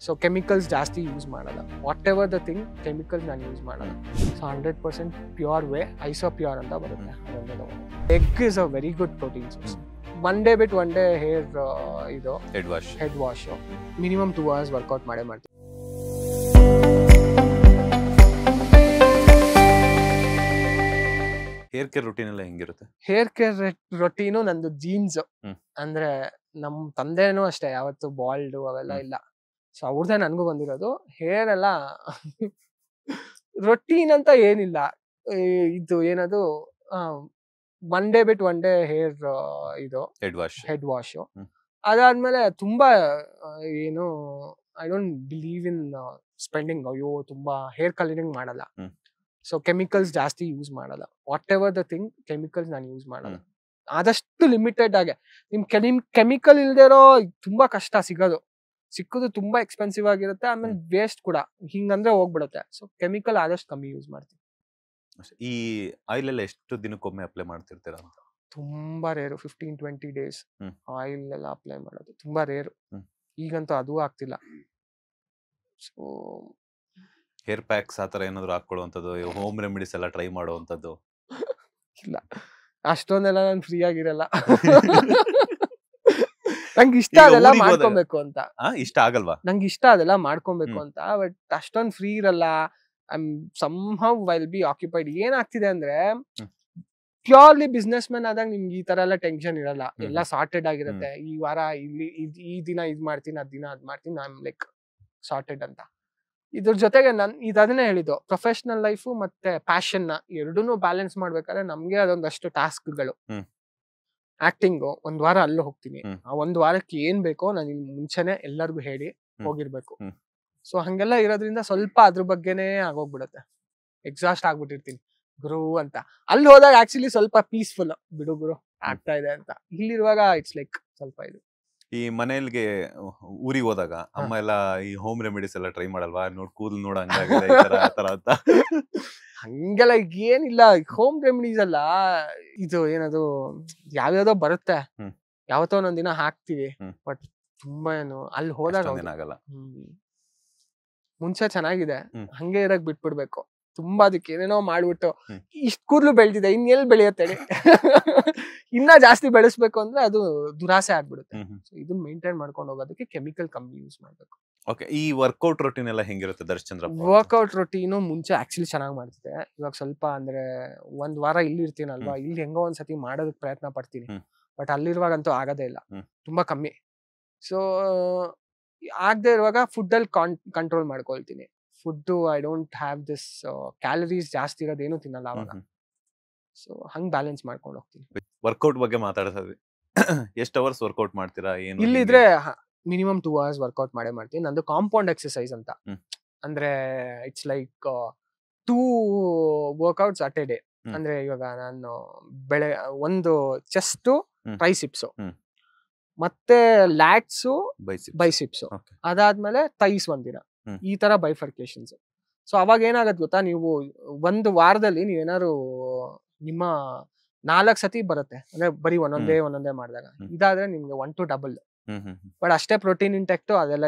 So chemicals ಜಾಸ್ತಿ use ಮಾಡಲ್ಲ. Whatever the thing chemicals ನಾನು ಯೂಸ್ ಮಾಡಲ್ಲ. So 100% pure whey iso pure ಅಂತ ಬರುತ್ತೆ. Egg is a very good protein source. One day ಬಿಟ್ one day hair ಇದು head wash minimum 2 hours workout ಮಾಡೇ ಮಾಡ್ತೀನಿ. ಹೇರ್ ಕೇರ್ ರೂಟೀನ್ ಎಲ್ಲ ಹೆಂಗಿರುತ್ತೆ? ಹೇರ್ ಕೇರ್ ರೊಟೀನು ನಂದು ಜೀನ್ಸ್. ಅಂದ್ರೆ ನಮ್ ತಂದೆನೂ ಅಷ್ಟೇ ಯಾವತ್ತು ಬಾಲ್ಡ್ ಅವೆಲ್ಲ ಇಲ್ಲ. ಸೊ ಅವ್ರದೇ ನನ್ಗೂ ಬಂದಿರೋದು. ಹೇರ್ ಎಲ್ಲ ರೊಟೀನ್ ಅಂತ ಏನಿಲ್ಲ. ಇದು ಏನದು ಒನ್ ಡೇ ಬಿಟ್ ಒನ್ ಡೇ ಹೇರ್ ಇದು ಹೆಡ್ ವಾಶ್. ಅದಾದ್ಮೇಲೆ ತುಂಬಾ ಏನು I don't believe in spending. ಅಯ್ಯೋ ತುಂಬಾ ಹೇರ್ ಕಲರಿಂಗ್ ಮಾಡಲ್ಲ. ಸೊ ಕೆಮಿಕಲ್ಸ್ ಜಾಸ್ತಿ ಯೂಸ್ ಮಾಡಲ್ಲ. Whatever the thing chemicals ನಾನು ಯೂಸ್ ಮಾಡಲ್ಲ. ಆದಷ್ಟು ಲಿಮಿಟೆಡ್ ಆಗಿ. ನಿಮ್ ಕೆಮಿಕಲ್ ಇಲ್ದಿರೋ ತುಂಬಾ ಕಷ್ಟ ಸಿಕ್ಕೋದು ತುಂಬಾ ಎಕ್ಸ್ಪೆನ್ಸಿವ್ ಆಗಿರುತ್ತೆ. ಆಮೇಲೆ ವೇಸ್ಟ್ ಕೂಡ ಹಿಂಗಂದ್ರೆ ಹೋಗ್ಬಿಡುತ್ತೆ. ಸೊ ಕೆಮಿಕಲ್ ಆದಷ್ಟು ಕಮ್ಮಿ ಯೂಸ್ ಮಾಡ್ತೀವಿ. ಈ ಆಯಿಲ್ ಎಲ್ಲ ಎಷ್ಟು ದಿನಕ್ಕೊಮ್ಮೆ ಅಪ್ಲೈ ಮಾಡ್ತಿರ್ತೀರಾ ಅಂತ? ತುಂಬಾ ರೇರು. 15-20 days ಆಯಿಲ್ ಎಲ್ಲ ಅಪ್ಲೈ ಮಾಡೋದು ತುಂಬಾ ರೇರು. ಈಗಂತೂ ಅದೂ ಆಗ್ತಿಲ್ಲ. ಸೊ ಹೇರ್ ಪ್ಯಾಕ್ಸ್ ಆತರ ಏನಾದ್ರು ಹಾಕೊಳ್ಳುವಂಥದ್ದು, ಹೋಮ್ ರೆಮಿಡೀಸ್ ಎಲ್ಲ ಟ್ರೈ ಮಾಡುವಂಥದ್ದು? ಇಲ್ಲ, ಅಷ್ಟೊಂದೆಲ್ಲ ನಾನು ಫ್ರೀ ಆಗಿರಲ್ಲ. ನಂಗೆ ಇಷ್ಟ ಅದೆಲ್ಲ ಮಾಡ್ಕೊಬೇಕು ಅಂತ. ಇಷ್ಟ ಆಗಲ್ವಾ? ನಂಗೆ ಇಷ್ಟ ಅದೆಲ್ಲ ಮಾಡ್ಕೊಬೇಕು ಅಂತ. ಬಟ್ ಅಷ್ಟೊಂದು ಫ್ರೀ ಇರಲ್ಲ. somehow I'll be occupied. ಏನಾಗ್ತಿದೆ ಅಂದ್ರೆ ಪ್ಯೂರ್ಲಿ ಬಿಸ್ನೆಸ್ ಮ್ಯಾನ್ ಆದಾಗ ನಿಮ್ಗೆ ಈ ತರ ಎಲ್ಲ ಟೆನ್ಷನ್ ಇರಲ್ಲ. ಎಲ್ಲ ಸಾರ್ಟೆಡ್ ಆಗಿರುತ್ತೆ. ಈ ವಾರ ಇಲ್ಲಿ ಈ ದಿನ ಇದ್ ಮಾಡ್ತೀನಿ, ಅದ್ ದಿನ ಅದ್ ಮಾಡ್ತೀನಿ. ಐ ಆಮ್ ಲೈಕ್ ಸಾರ್ಟೆಡ್ ಅಂತ. ಇದ್ರ ಜೊತೆಗೆ ಅದನ್ನೇ ಹೇಳಿದ್ದು, ಪ್ರೊಫೆಷನಲ್ ಲೈಫು ಮತ್ತೆ ಪ್ಯಾಷನ್ ನ ಎರಡೂನು ಬ್ಯಾಲೆನ್ಸ್ ಮಾಡ್ಬೇಕಾದ್ರೆ ನಮ್ಗೆ ಅದೊಂದಷ್ಟು ಟಾಸ್ಕ್ಗಳು. ಆಕ್ಟಿಂಗ್ ಒಂದ್ ವಾರ ಅಲ್ಲೂ ಹೋಗ್ತೀನಿ. ಆ ಒಂದ್ ವಾರಕ್ಕೆ ಏನ್ ಬೇಕೋ ನಾನು ಮುಂಚೆನೆ ಎಲ್ಲರಿಗೂ ಹೇಳಿ ಹೋಗಿರ್ಬೇಕು. ಸೊ ಹಂಗೆಲ್ಲ ಇರೋದ್ರಿಂದ ಸ್ವಲ್ಪ ಅದ್ರ ಬಗ್ಗೆನೇ ಆಗೋಗ್ಬಿಡುತ್ತೆ. ಎಕ್ಸಾಸ್ಟ್ ಆಗ್ಬಿಟ್ಟಿರ್ತೀನಿ ಗುರು ಅಂತ. ಅಲ್ಲಿ ಹೋದಾಗ ಆಕ್ಚುಲಿ ಸ್ವಲ್ಪ ಪೀಸ್ಫುಲ್, ಬಿಡು ಗುರು ಆಗ್ತಾ ಇದೆ ಅಂತ. ಇಲ್ಲಿರುವಾಗ ಇಟ್ಸ್ ಲೈಕ್ ಸ್ವಲ್ಪ ಇದು. ಈ ಮನೆಯಲ್ಲಿಗೆ ಊರಿಗೆ ಹೋದಾಗ ಅಮ್ಮ ಎಲ್ಲ ಈ ಹೋಮ್ ರೆಮಿಡೀಸ್ ಎಲ್ಲ ಟ್ರೈ ಮಾಡಲ್ವಾ? ಕೂದಲು ನೋಡ ಹಂಗಾಗಿದೆ ಅಂತ. ಹಂಗೆಲ್ಲ ಏನಿಲ್ಲ. ಹೋಮ್ ರೆಮಿಡೀಸ್ ಅಲ್ಲ, ಇದು ಏನದು ಯಾವ್ಯಾವ್ದೋ ಬರುತ್ತೆ, ಯಾವತ್ತೋ ಒಂದೊಂದ್ ದಿನ ಹಾಕ್ತಿವಿ. ಬಟ್ ತುಂಬಾ ಏನು ಅಲ್ಲಿ ಹೋದಾಗ ಆಗಲ್ಲ. ಮುಂಚೆ ಚೆನ್ನಾಗಿದೆ, ಹಂಗೆ ಇರಕ್ ಬಿಟ್ಬಿಡ್ಬೇಕು. ತುಂಬಾ ಅದಕ್ಕೆ ಏನೇನೋ ಮಾಡ್ಬಿಟ್ಟು ಇಷ್ಟ ಕೂದಲು ಬೆಳೆದಿದೆ, ಇನ್ನೆಲ್ ಬೆಳೆಯುತ್ತೆ, ಇನ್ನ ಜಾಸ್ತಿ ಬೆಳೆಸ್ಬೇಕು ಅಂದ್ರೆ ಅದು ದುರಾಸೆ ಆಗ್ಬಿಡುತ್ತೆ. ಸೊ ಇದನ್ನ ಮೇಂಟೈನ್ ಮಾಡ್ಕೊಂಡು ಹೋಗೋದಕ್ಕೆ ಕೆಮಿಕಲ್ ಕಮ್ಮಿ ಯೂಸ್ ಮಾಡ್ಬೇಕು. ಓಕೆ, ಈ ವರ್ಕೌಟ್ ರೊಟೀನ್ ಎಲ್ಲ ಹೆಂಗಿರುತ್ತೆ ದರ್ಶಚಂದ್ರ? ವರ್ಕೌಟ್ ರೊಟೀನು ಮುಂಚೆ ಆಕ್ಚುಲಿ ಚೆನ್ನಾಗಿ ಮಾಡ್ತಿದ್ದೆ. ಇವಾಗ ಸ್ವಲ್ಪ ಅಂದ್ರೆ ಒಂದ್ ವಾರ ಇಲ್ಲಿ ಇರ್ತೀನಲ್ವಾ, ಇಲ್ಲಿ ಹೆಂಗೋ ಒಂದ್ಸತಿ ಮಾಡೋದಕ್ ಪ್ರಯತ್ನ ಪಡ್ತೀನಿ. ಬಟ್ ಅಲ್ಲಿರುವಾಗಂತೂ ಆಗೋದೇ ಇಲ್ಲ, ತುಂಬಾ ಕಮ್ಮಿ. ಸೊ ಆಗದೆ ಇರುವಾಗ ಫುಡ್ ಅಲ್ಲಿ ಕಂಟ್ರೋಲ್ ಮಾಡ್ಕೊಳ್ತೀನಿ. Food I don't have this calories ಜಾಸ್ತಿ ಇರೋದೇನು ತಿನ್ನಲ್ಲ ಅವಾಗ. ಸೊ ಹಂಗ್ ಬ್ಯಾಲೆನ್ಸ್ ಮಾಡ್ಕೊಂಡು ಹೋಗ್ತೀನಿ. ವರ್ಕೌಟ್ ಬಗ್ಗೆ ಮಾತಾಡ್ತೀವಿ. ಎಷ್ಟು ಅವರ್ಸ್ ವರ್ಕೌಟ್ ಮಾಡ್ತೀರಾ? ಏನು ಇಲ್ಲಿದ್ರೆ ಮಿನಿಮಮ್ 2 hours ವರ್ಕೌಟ್ ಮಾಡೇ ಮಾಡ್ತೀನಿ. ನಂದು ಕಾಂಪೌಂಡ್ ಎಕ್ಸರ್ಸೈಸ್ ಅಂತ. ಅಂದ್ರೆ it's like 2 workouts at A day. ಅಂದ್ರೆ ಇವಾಗ ನಾನು ಒಂದು ಚೆಸ್ಟ್ ಟ್ರೈಸಿಪ್ಸ್, ಮತ್ತೆ ಲ್ಯಾಟ್ಸು ಬೈಸಿಪ್ಸ್, ಅದಾದ್ಮೇಲೆ ಥೈಸ್ ಒಂದಿನ, ಈ ತರ ಬೈಫರ್ಕೇಶನ್ಸ್. ಸೊ ಅವಾಗ ಏನಾಗತ್ತೆ ಗೊತ್ತಾ, ನೀವು ಒಂದು ವಾರದಲ್ಲಿ ನೀವೇನಾದ್ರು ನಿಮ್ಮ 4 ಸತಿ ಬರುತ್ತೆ ಅಂದ್ರೆ ಬರೀ ಒಂದೊಂದೇ ಮಾಡಿದಾಗ. ಇದಾದ್ರೆ ನಿಮ್ಗೆ 1 to double. ಬಟ್ ಅಷ್ಟೇ ಪ್ರೋಟೀನ್ ಇಂಟೆಕ್ಟ್ ಅದೆಲ್ಲ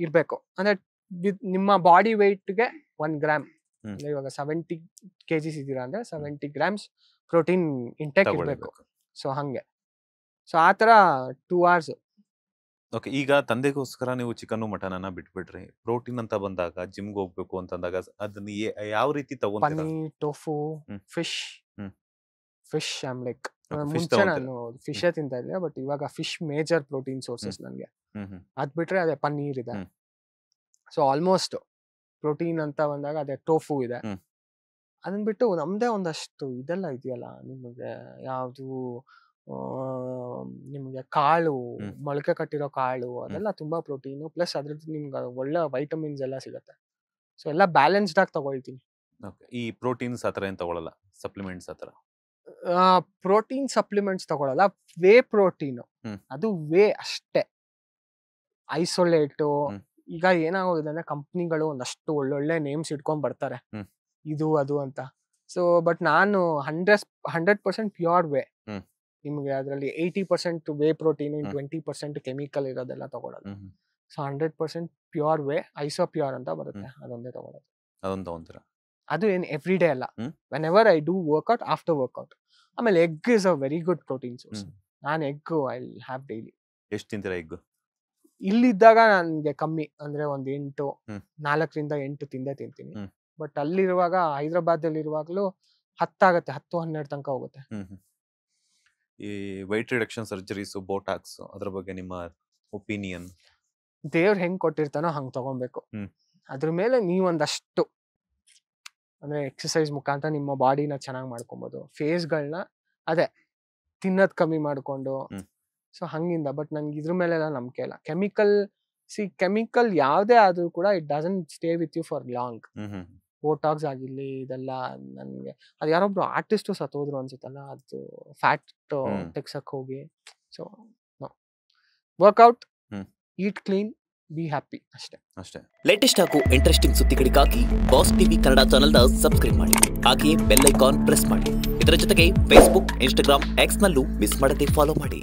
ಇರ್ಬೇಕು. ಅಂದ್ರೆ ನಿಮ್ಮ ಬಾಡಿ ವೆಯ್ಟ್ಗೆ 1 ಗ್ರಾಮ್. ಇವಾಗ 70 kgs ಇದೀರಾ ಅಂದ್ರೆ 70 grams ಪ್ರೋಟೀನ್ ಇಂಟೆಕ್ ಇರ್ಬೇಕು. ಸೊ ಹಂಗೆ. ಸೊ ಆತರ 2 hours. ಓಕೆ, ಈಗ ತಂದೆಗೋಸ್ಕರ ನೀವು ಚಿಕನ್ ಮಟನ್ ಅನ್ನ ಬಿಟ್ಬಿಟ್ರಿ. ಪ್ರೋಟೀನ್ ಅಂತ ಬಂದಾಗ ಜಿಮ್ಗೆ ಹೋಗ್ಬೇಕು ಅಂತಂದಾಗ ಅದನ್ನ ಯಾವ ರೀತಿ ತಗೊಂತೀರಾ? Paneer, tofu, fish I am like ಮುಂಚೆ ನಾನು ಫಿಶ್ ತಿಂತಾ ಇದ್ದೆ. ಬಟ್ ಇವಾಗ ಫಿಶ್ ಮೇಜರ್ ಪ್ರೋಟೀನ್ ಸೋರ್ಸಸ್ ನನ್ಗೆ. ಅದ್ ಬಿಟ್ರೆ ಅದೇ ಪನ್ನೀರ್ ಇದೆ. ಸೊ ಆಲ್ಮೋಸ್ಟ್ ಪ್ರೋಟೀನ್ ಅಂತ ಬಂದಾಗ ಅದೇ ಟೋಫು ಇದೆ. ಅದನ್ ಬಿಟ್ಟು ನಮ್ದೇ ಒಂದಷ್ಟು ಇದೆಲ್ಲ ಇದೆಯಲ್ಲ, ನಿಮಗೆ ಯಾವ್ದು ನಿಮ್ಗೆ ಕಾಳು, ಮೊಳಕೆ ಕಟ್ಟಿರೋ ಕಾಳು, ಅದೆಲ್ಲ ತುಂಬಾ ಪ್ರೋಟೀನು. ಪ್ಲಸ್ ಅದ್ರದ್ದು ನಿಮ್ಗೆ ಒಳ್ಳೆ ವೈಟಮಿನ್ಸ್ ಎಲ್ಲ ಸಿಗುತ್ತೆ. ಸೊ ಎಲ್ಲ ಬ್ಯಾಲೆನ್ಸ್ಡ್ ಆಗಿ ತಗೊಳ್ತೀನಿ. ಈ ಪ್ರೋಟೀನ್ಸ್ ಆತರ ಏನ್ ತಗೊಳಲ್ಲ? ಸಪ್ಲಿಮೆಂಟ್ಸ್ ಆತರ? ಪ್ರೋಟೀನ್ ಸಪ್ಲಿಮೆಂಟ್ಸ್ ತಗೊಳಲ್ಲ. ವೇ ಪ್ರೋಟೀನ್, ಅದು ವೇ ಅಷ್ಟೇ, ಐಸೋಲೇಟು. ಈಗ ಏನಾಗೋಗಿದೆ ಅಂದ್ರೆ ಕಂಪ್ನಿಗಳು ಒಂದಷ್ಟು ಒಳ್ಳೊಳ್ಳೆ ನೇಮ್ಸ್ ಇಟ್ಕೊಂಡ್ ಬರ್ತಾರೆ, ಇದು ಅದು ಅಂತ. ಸೊ ಬಟ್ ನಾನು 100% ಪ್ಯೂರ್ ವೇ. ನಿಮ್ಗೆ ಅದರಲ್ಲಿ 80% ವೇ ಪ್ರೋಟೀನ್, 20% ಕೆಮಿಕಲ್ ಇರೋದೆಲ್ಲ ತಗೊಳೋದು. So 100% pure whey iso pure ಅಂತ ಬರುತ್ತೆ, ಅದೊಂದೇ ತಗೊಳ್ಳೋದು. ಅದೊಂದು ತಗೊಂತೀರಾ? ಅದು ಏನು ಎವ್ರಿ ಡೇ ಅಲ್ಲ, whenever I do workout after workout. ಆಮೇಲೆ egg is a very good protein source. ನಾನು ಎಗ್ ಐ ಹ್ಯಾವ್ ಡೈಲಿ. ಎಷ್ಟು ತಿಂತೀರಾ ಎಗ್? ಇಲ್ಲಿದ್ದಾಗ ನನಗೆ ಕಮ್ಮಿ, ಅಂದ್ರೆ ಒಂದು 4ರಿಂದ 8 ತಿಂದೇ ತಿಂತೀನಿ. ಬಟ್ ಅಲ್ಲಿರುವಾಗ ಹೈದರಾಬಾದ್ ಅಲ್ಲಿ ಇರುವಾಗಲೂ 10 ಆಗುತ್ತೆ, 10-12 ತನಕ ಹೋಗುತ್ತೆ. ಈ ವೈಟ್ ರಿಡಕ್ಷನ್ ಸರ್ಜರೀಸ್, ಬೋಟಾಕ್ಸ್, ಅದ್ರ ಬಗ್ಗೆ ನಿಮ್ಮ ಒಪಿನಿಯನ್? ದೇವ್ರು ಹೆಂಗ್ ಕೊಟ್ಟಿರ್ತಾನೋ ಹಂಗ್ ತಗೊಬೇಕು. ಅದ್ರ ಮೇಲೆ ನೀವೊಂದಷ್ಟು ಅಂದ್ರೆ ಎಕ್ಸಸೈಸ್ ಮುಖಾಂತರ ನಿಮ್ಮ ಬಾಡಿನ ಚೆನ್ನಾಗಿ ಮಾಡ್ಕೊಬೋದು. ಫೇಸ್ಗಳನ್ನ ಅದೇ ತಿನ್ನೋದ್ ಕಮ್ಮಿ ಮಾಡ್ಕೊಂಡು, ಸೊ ಹಂಗಿಂದ. ಬಟ್ ನನ್ಗೆ ಇದ್ರ ಮೇಲೆಲ್ಲ ನಂಬಿಕೆ ಇಲ್ಲ. ಕೆಮಿಕಲ್ ಯಾವ್ದೇ ಆದ್ರೂ ಕೂಡ it doesn't stay with you for long. Botox ಆಗಿರ್ಲಿ ಇದೆಲ್ಲ ನನ್ಗೆ, ಅದು ಯಾರೊಬ್ರು ಆರ್ಟಿಸ್ಟ್ ಸತ್ತೋದ್ರು ಅನ್ಸುತ್ತಲ್ಲ, ಅದು ಫ್ಯಾಟ್ ತೆಗ್ಸಕ್ ಹೋಗಿ. So workout, eat clean, be happy, ಅಷ್ಟೇ. ಲೇಟೆಸ್ಟ್ ಹಾಗೂ ಇಂಟ್ರೆಸ್ಟಿಂಗ್ ಸುದ್ದಿಗಳಿಗಾಗಿ ಬಾಸ್ ಟಿವಿ ಕನ್ನಡ ಚಾನೆಲ್ನ ಸಬ್ಸ್ಕ್ರೈಬ್ ಮಾಡಿ, ಹಾಗೆಯೇ ಬೆಲ್ ಐಕಾನ್ ಪ್ರೆಸ್ ಮಾಡಿ. ಇದರ ಜೊತೆಗೆ ಫೇಸ್ಬುಕ್, ಇನ್ಸ್ಟಾಗ್ರಾಮ್, ಎಕ್ಸ್ ನಲ್ಲೂ ಮಿಸ್ ಮಾಡದೆ ಫಾಲೋ ಮಾಡಿ.